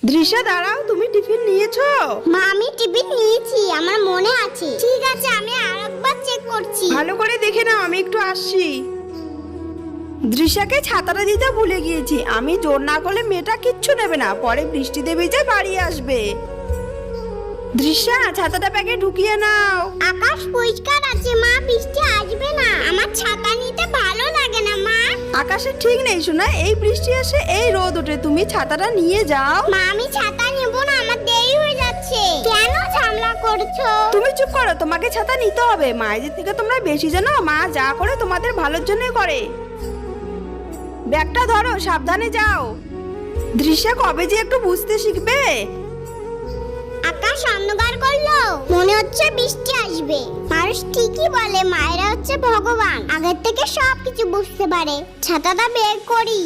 দৃশ্যা দাঁড়াও, তুমি টিফিন নিয়েছো? মা আমি টিফিন নিয়েছি, আমার মনে আছে। ঠিক আছে, আমি আরেকবার চেক করছি। ভালো করে দেখে নাও, আমি একটু আসছি। দৃশ্যাকে ছাতাটা দিতে ভুলে গিয়েছি। আমি জোর না করলে মেয়েটা কিচ্ছু নেবে না, পরে বৃষ্টিতে ভিজে বাড়ি আসবে। দৃশ্যা, ছাতাটা ব্যাগে ঢুকিয়ে নাও। আকাশ পরিষ্কার আছে মা, বৃষ্টি আসবে না। আমার ছাতা নিতে ভালো লাগে না মা। আকাশে ঠিক নেই শোনা, এই বৃষ্টি আসে এই রোদ ওঠে, তুমি ছাতাটা নিয়ে যাও। মা আমি ছাতা নেব না, আমার দেরি হয়ে যাচ্ছে। কেন ঝামেলা করছো? তুমি চুপ করো, তোমাকে ছাতা নিতে হবে। মায়েদের থেকে তোমরা বেশি জানো, মা যা করে তোমাদের ভালোর জন্যই করে। ব্যাগটা ধরো, সাবধানে যাও। দৃশ্যা কবে যে একটু বুঝতে শিখবে। আকাশ অন্ধকার করলো, মনে হচ্ছে বৃষ্টি আসবে। মানুষ ঠিকই বলে মায়েরা হচ্ছে ভগবান, আগের থেকে সবকিছু বুঝতে পারে। ছাতাটা বের করি।